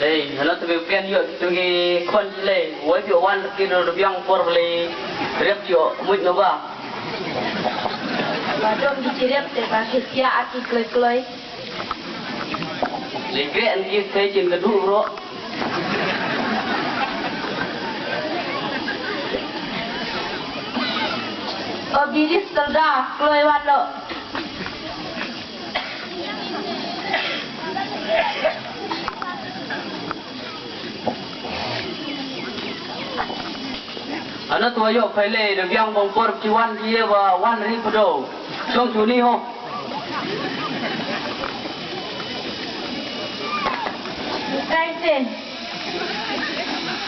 đây nó từ việc quen nhựa từ cái con lệ với biểu quan cái đồ biang por lệ rep chịu mũi nó vào và trong cái rep thì bà khít ya cái cười cười lấy cái anh kia thấy trên cái đủ rồi ở bilis kerja cườiวันlo anh tôi yêu phải lấy được biang bông por chỉ one kia và one ring pro trong chỗ này không cái gì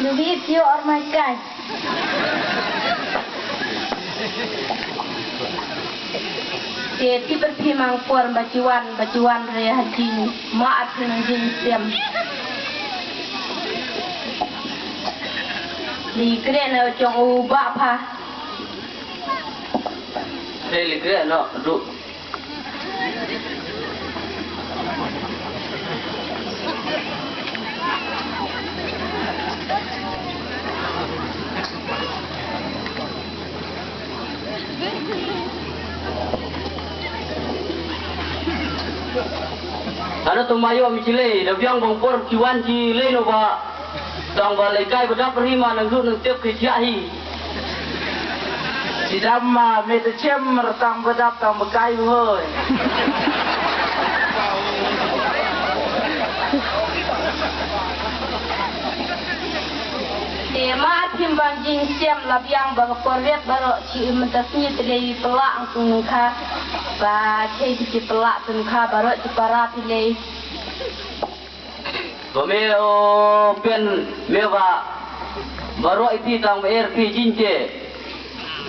Nubi tio or my guy ti berpimang por bacuan re haji maaf dengan jinsem di kena trong ubah pa đây là cái nó đủ Ano tumayo mi chile da biang bong por kiwan chi le no ba dang ba le kai ba dap rima nang du nang tep ke chia hi si dam ma me te chem mer tang ba dap tang ba kai hơi maaf himbang jinsem labiang ba korvet baro chi mentasni tele pelak tung kha ba chei chi pelak tung kha baro chi para pile ba me o pen me ba baro iti tang er pi jinche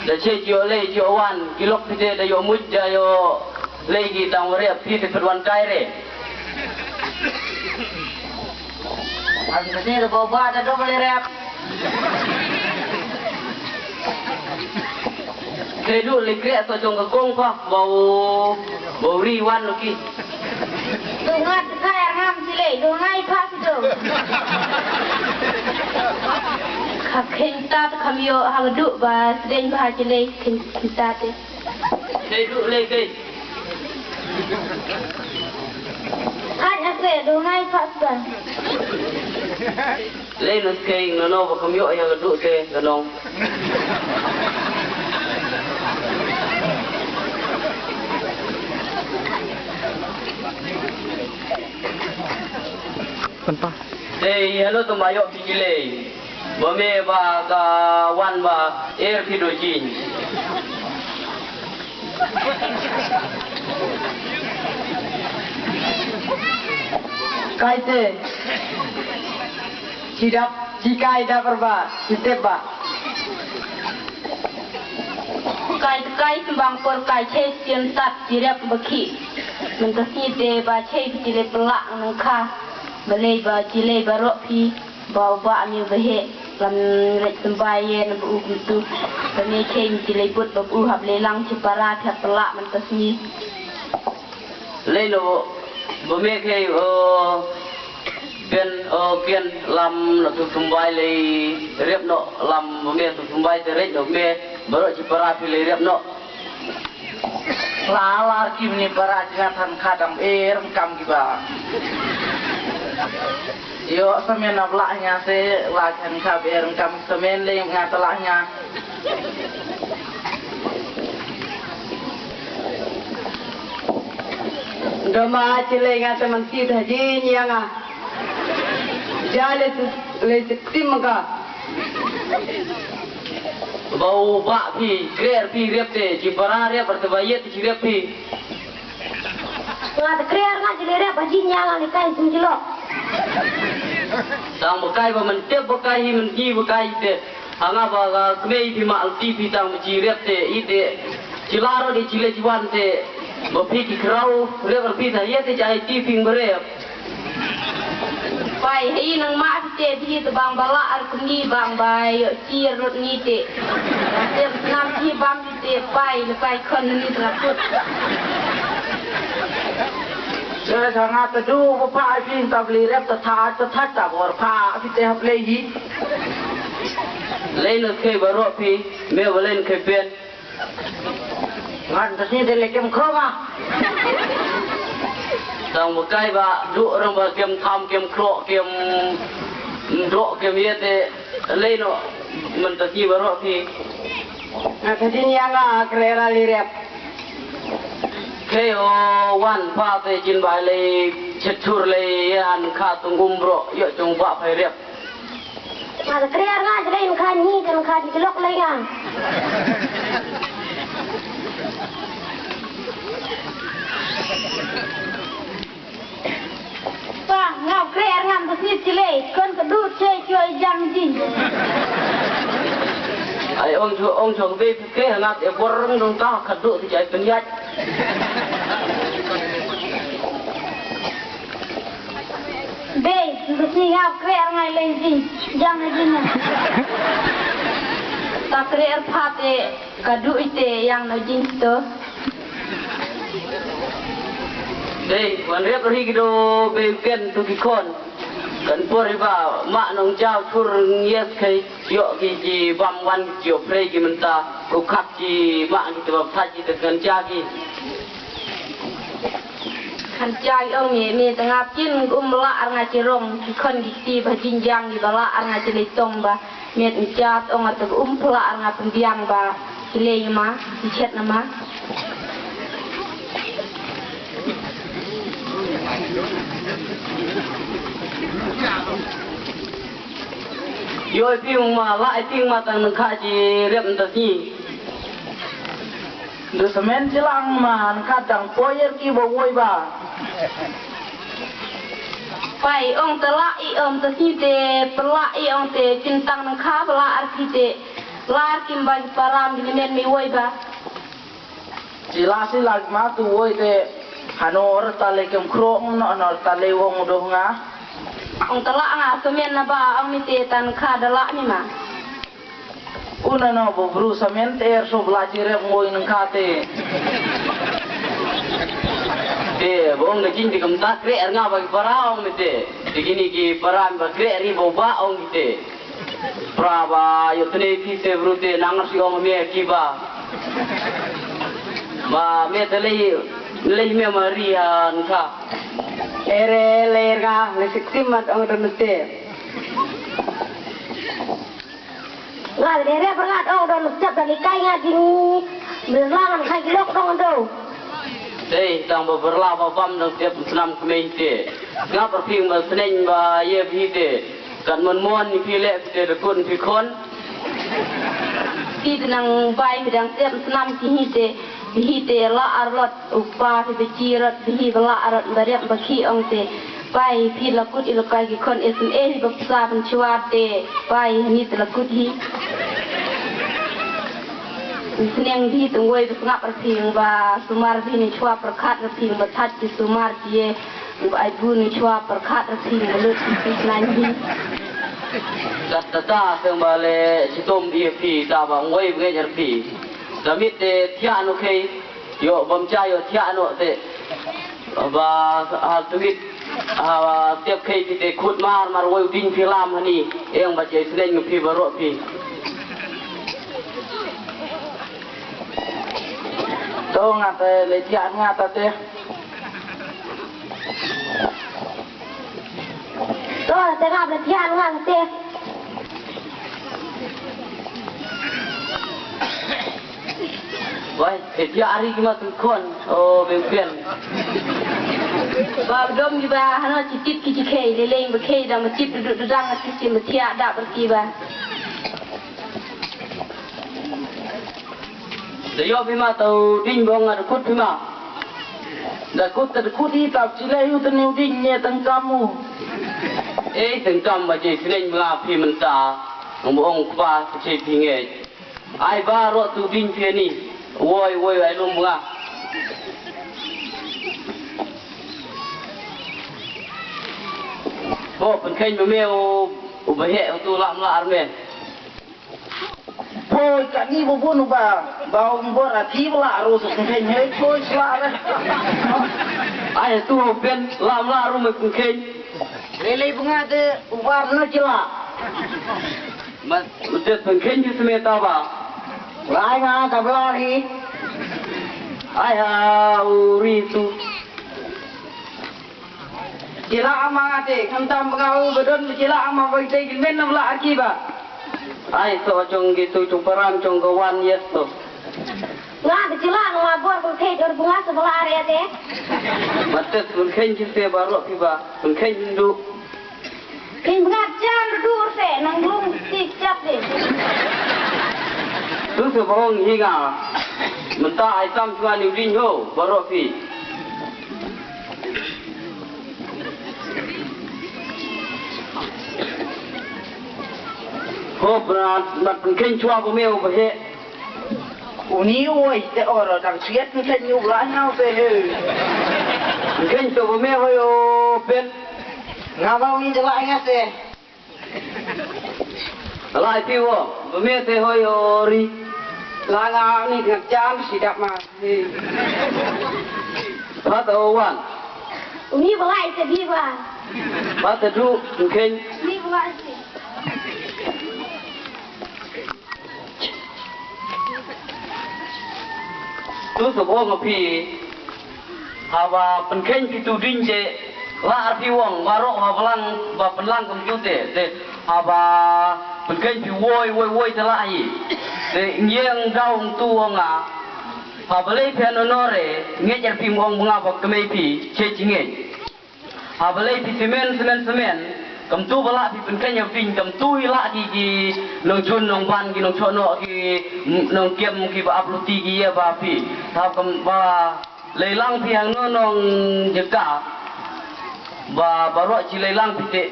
da che jo le jo wan kilok pite da yo muj da yo le gi tang re pi te perwan kai re an ne ba ba da do le rap thế đủ lịch kệ tôi trồng cái công không bầu bầu ri one nó kia đồ ngat khai ngam si le đồ ngai pha si đồ khắc khen ta khamio hang du ba sedeng ba si le khen ta te thế đủ lịch kệ anh ase đồ ngai pha san lên nó kê nó và không nhội hay đủ thế nó nông đây hello tụi mày học gì lệ bố mẹ và cả one và air phi đôi chín kai te si kai da berba si teba kai sembang por kai che sian tat direp baki mentasni te ba che chile pelak nang kha balai ba chile ba ro phi ba ba mi ba he lam rek sambai ye na bu tu bani che chile put ba u hab le lang chi para tha pelak mentasni lên nó bố mẹ kêu kiên làm nó tụi chúng bay lấy rep nó làm bố mẹ tụi chúng bay tới nó mẹ bữa rồi chỉ para phi lấy rep nó la kim ni para jangan than khadam kam kiba yo semen ablahnya se la kan khab kam semen le ngatalahnya Doma chile nga teman ti haji nyanga jale le tim ka bau bak phi krer phi rep te chỉ para rep bertebayet chỉ rep phi ngat krear ngat chile rep haji nyanga ni kai sum jilo tang bekai ba men tep bekai men ji bekai te anga ba kmei phi ma alti phi tang chỉ rep te ite cilaro di chile jiwan te baphi ki krau rep phi ta yete jai ti phi berep pai hi nang ma te thi te bang bala ar kni bang bai chi rut ni te te nam chi bam te pai le pai khon ni tra put Saya sangat teduh bapa ipin tak beli rep tetap tak berapa kita have lagi. Lain ke baru pi, me lain ke pen. Ngan tasni de lekem kroma. Tang bukai ba du orang ba kem tham kem kro kem dro kem ye te lain no mentasi baru pi. Nga kadin yang kerera lirep. Keo wan pa te jin bai le chetur le han kha tungum bro yo chung ba phai rep. Mà kaya nga jadi kan ni kan kan dilok lagi kan. Pa ngau kaya ngam tu sini cile kan kedut cuy jang jin. Ai ông chồng về cái hàng ngắt em borong dong ta khát độ thì chạy bên nhát. Be, tu sini ngau kaya ngai lagi jin jang jin. Tak kaya pate kedut ite yang no jin tu. Đây,วันเรียบร้อยกิโลเบลเกนตุกิคอนกันปวดบ่ามะนองเจ้าชุรเงียสเคยเยอะกี่จีบางวันเจียวเพลกิมันตากุขับจีมะกิตัวทัดจีตะกันจ้ากี ขันใจองค์มีแต่งับจิ้นละอางาจิรงที่คนที่ตีบจินยังดีบละอางาจิลิตงบะเมียนจัดองค์ตัวพละอางาเป็นเบียงบะจิเลยมาจิเช็ดนะมา Yo piung ma la piung ma tang nang kha ji rep ta si. Du semen silang man kadang poyer ki bo woi ba. ไปองค์ตละอีองค์ตสีเตปละอีองค์เตจินตังนังคาปละอาร์คิเตลาร์กิมบายปารามดิเมนมีไว้บะ Silang ma tu woi te hanor tale kem krong no tale wong do nga. องค์ตละงาสมัยนะบะองค์มีเตตันคาดละนี่มา Una no bo bru semen te so blaji rep ngoi nang kate. Bong na jin di kam ta kre er nga ba para ong mi te. Digini ki para ba kre ri bo ba ong mi te. Pra ba yo tne ki se bru te nangar si ong me ki ba. Ma me te lei me ma ri han kha. Ere lerga lesiktimat ang donute. งาเรียบงาเอาโดนจับdari kai ngah jing berlangan kai kilok dong do. Tang ba berla ba bam nang tiap senam kemei te. Nga perping ba seneng ba ye bi te. Kan mon ni pi le te de kun pi kon. Ti nang bai midang tiap senam hi te la arlot upa ti bejirat hi la arat bariak baki ong te. ไปพี่ละกุดอีละกายกี่คนSMA ที่ภาษาบัญชีวาเตไปนี่แต่ละกุดที่เสียงที่ตรงไว้สงับประพิงว่าสุมาร์ที่ในชัวประคาดประพิงบัทัดที่สุมาร์ที่ไอบุญในชัวประคาดประพิงมาเลือดที่นั่นที่ Kata ta seng bale sitom dia pi ta bang wei ngai pi. Damit te thia no kei yo bom cha yo thia no te ba hal tuit tiap kei te khut mar wei din pi lam hani eng ba che seng pi baro pi. To ngate le thia ngata te. To te ngap le thia ngang te. Wai, dia hari kimat kon, oh bengkian. Ba dom di ba hana cicit kici kei le leng ba kei da ma cip duduk dudang ma cicit ma tia da pergi ba. Dayo bima tau ding bong ada kut bima. Da kut di tap chile yu te new ding nye tang kamu. Teng kam ba je sinen mga pi menta. Ngomong pa che pi nge. Ai ba ro tu ding pi ni. Woi ai lum mga. Oh, penken memeo ubahe tu lam la arme. Poi kat ni bo bunu ba. Ba umbor ati bla ro so ken he poi sla. ai tu pen lam la ru me kun ken Lele bunga te warna jela. mas udet kun ken ji semeta ba Lai nga kablari. ai ha uri tu Jela amang ate kantam pengau bedon jela amang bagi te men nam la aki ba. ai so chong gitu chung param chong gawan yes to Nga kecila nga bor kun kei jor bunga sebelah area te. matet kun ken ji se baro pi ba kun ken du Kei bunga jan dur se nang lung tik cap de. tu se bong hinga menta ai sam chua ni din ho baro pi ho brat mat kun ken chua bo meu ba he Uni oi te oro dang siet ni te nyu la hau te he. kun ken to bo meu yo pen Ngabau ni jela nga te. lai pi wo bo meu te ho yo ri Langa ni ngajan sidak ma. Pat awan, Uni belai se di ba. pat du kun Ni belai se. tu so bo ngapi hawa penken pitu din je la arti wong baro ha belang ba penlang kum tu te hawa penken pi woi te la yi te nyeng daung tu nga ha bele pen onore ngejer pi wong bunga ba kemei pi che jinge ha bele pi semen kam tu bala pi penken yang ping kam tu la ki nong chun nong ban ki nong chono ki nong kiem ki ba apluti ki ya ba pi ta kam ba leilang pi hang no nong jeka ba baro chi leilang pi te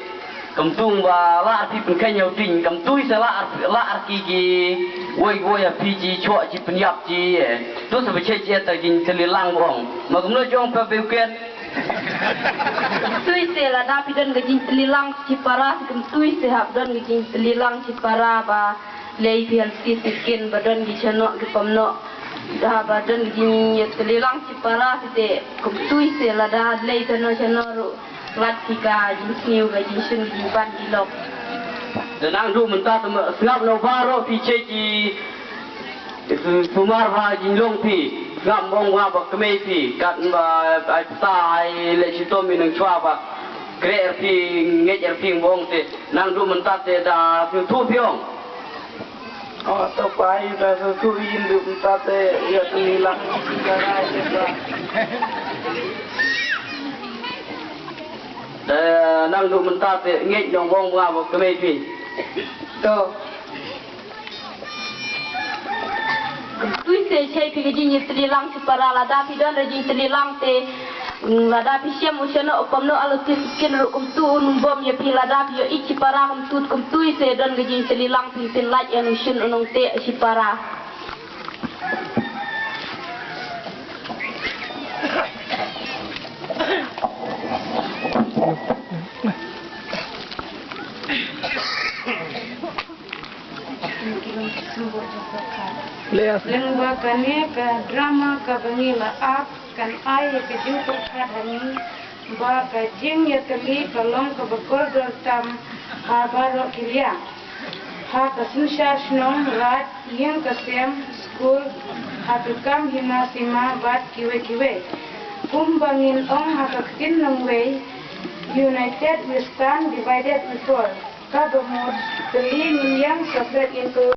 kam tu ba la pi penken yang ping kam tu se la ki woi ya pi ji cho chi pen yap ji tu se ba che che ta jin se leilang bong ma kum no jong pa pe ken Tui se la da pi dan gajin telilang cipara kem tui se hab dan gajin telilang cipara ba lei pi hal si sikin badan gi chano gi pamno da badan gajin ye telilang cipara te kem tui se la da lei chano ru lat tika jin siu gajin sun gi ban gi lok dan ang du menta ngap no baro pi che ji sumar ba jin long pi ngam bong wa ba kemei pi kat ba ai tai le chito mi nang chwa ba kre pi ngejer pi bong te nang du menta te da pi thu piong Oh to pai da so tu yin du ta te ya tu ni la ka rai te ba. nang du menta te ngej dong bong wa ba kemei pi To. tui se chei pi gajin ye telilang cipara la da pi dan gajin telilang te la da pi siam usano pamno alu tu sikin ru kum tu num bom ye pi la da pi yo ich cipara kum tui se dan gajin telilang pi pin laj anu shin unong te cipara Lengba kane ka drama ka bangila ap kan ay ke juto kadani ba ka jing ya tali ka long ka bakor tam ha baro kilia ha ka sushar shnong rat yen ka sem school ha tu kam hina sima bat kiwe kumbangin ong ha ka tin nong way united we stand divided we fall ka bomod tali nin yang separate into